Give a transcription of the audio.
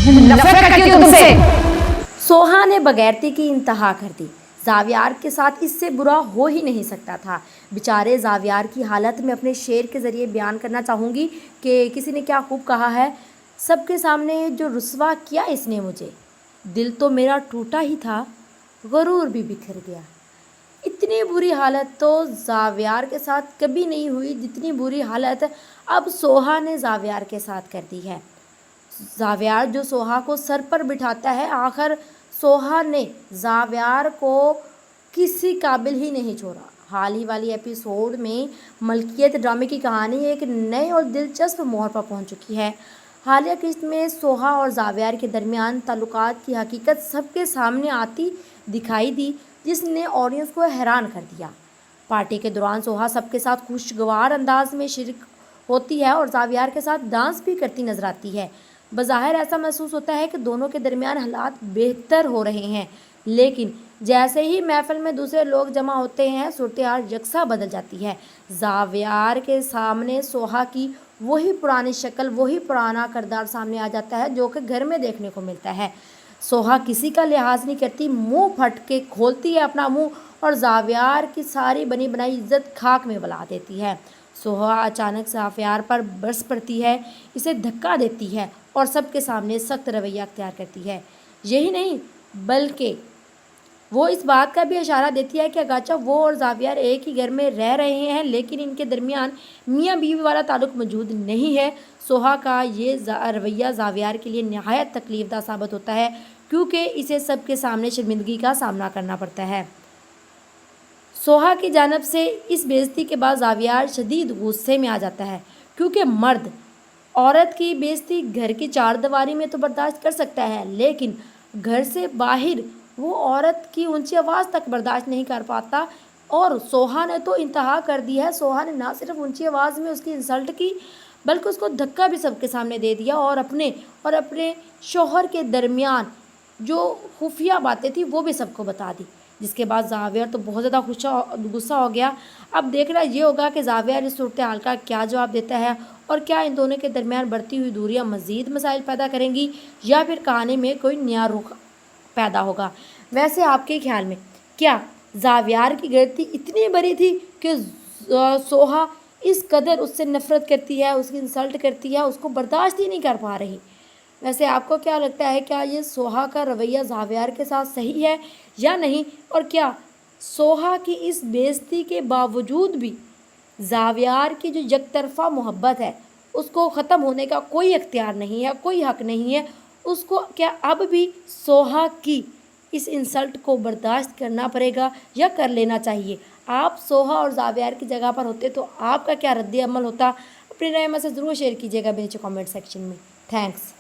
नफरत करती हूँ तुमसे। सोहा ने बगैरती की इंतहा कर दी। जावियार के साथ इससे बुरा हो ही नहीं सकता था। बेचारे जावियार की हालत में अपने शेर के ज़रिए बयान करना चाहूँगी कि किसी ने क्या खूब कहा है, सबके सामने जो रुसवा किया इसने मुझे, दिल तो मेरा टूटा ही था, गरूर भी बिखर गया। इतनी बुरी हालत तो जावियार के साथ कभी नहीं हुई जितनी बुरी हालत अब सोहा ने जावियार के साथ कर दी है। जावियार जो सोहा को सर पर बिठाता है, आखिर सोहा ने जावियार को किसी काबिल ही नहीं छोड़ा। हाल ही वाली एपिसोड में मलकियत ड्रामे की कहानी एक नए और दिलचस्प मोड़ पर पहुंच चुकी है। हालिया किस्त में सोहा और जावियार के दरमियान ताल्लुकात की हकीकत सबके सामने आती दिखाई दी, जिसने ऑडियंस को हैरान कर दिया। पार्टी के दौरान सोहा सबके साथ खुशगवार अंदाज में शिरक होती है और जावियार के साथ डांस भी करती नजर आती है। बज़ाहिर ऐसा महसूस होता है कि दोनों के दरमियान हालात बेहतर हो रहे हैं, लेकिन जैसे ही महफिल में दूसरे लोग जमा होते हैं, सूरत-ए-हाल यकसा बदल जाती है। जावियार के सामने सोहा की वही पुरानी शक्ल, वही पुराना किरदार सामने आ जाता है जो कि घर में देखने को मिलता है। सोहा किसी का लिहाज नहीं करती, मुंह फट के खोलती है अपना मुंह और जावियार की सारी बनी बनाई इज्जत खाक में मिला देती है। सोहा अचानक जावियार पर बरस पड़ती है, इसे धक्का देती है और सबके सामने सख्त रवैया अख्तियार करती है। यही नहीं बल्कि वो इस बात का भी इशारा देती है कि अगाचा वो और जावियार एक ही घर में रह रहे हैं, लेकिन इनके दरमियान मियाँ बीवी वाला ताल्लुक मौजूद नहीं है। सोहा का ये रवैया जावियार के लिए नहायत तकलीफदा साबित होता है, क्योंकि इसे सबके सामने शर्मिंदगी का सामना करना पड़ता है। सोहा की जानिब से इस बेइज्जती के बाद जावियार शदीद गुस्से में आ जाता है, क्योंकि मर्द औरत की बेइज्जती घर की चार दीवारी में तो बर्दाश्त कर सकता है, लेकिन घर से बाहर वो औरत की ऊंची आवाज़ तक बर्दाश्त नहीं कर पाता। और सोहा ने तो इंतहा कर दी है। सोहा ने ना सिर्फ ऊंची आवाज़ में उसकी इंसल्ट की, बल्कि उसको धक्का भी सबके सामने दे दिया और अपने शौहर के दरमियान जो खुफिया बातें थी वो भी सबको बता दी, जिसके बाद जावियार तो बहुत ज़्यादा गुस्सा हो गया। अब देखना ये होगा कि जावियार इस सूरत हाल का क्या जवाब देता है और क्या इन दोनों के दरमियान बढ़ती हुई दूरियां मज़ीद मसाइल पैदा करेंगी या फिर कहानी में कोई नया रुख पैदा होगा। वैसे आपके ख्याल में क्या जावियार की गलती इतनी बड़ी थी कि सोहा इस कदर उससे नफ़रत करती है, उसकी इंसल्ट करती है, उसको बर्दाश्त ही नहीं कर पा रही? वैसे आपको क्या लगता है, क्या ये सोहा का रवैया जावियार के साथ सही है या नहीं? और क्या सोहा की इस बेइज्जती के बावजूद भी जावियार की जो यकतरफा मोहब्बत है उसको ख़त्म होने का कोई इख्तियार नहीं है, कोई हक़ नहीं है? उसको क्या अब भी सोहा की इस इंसल्ट को बर्दाश्त करना पड़ेगा या कर लेना चाहिए? आप सोहा और जावियार की जगह पर होते तो आपका क्या रद्द अमल होता? अपनी राय में से ज़रूर शेयर कीजिएगा नीचे कमेंट सेक्शन में। थैंक्स।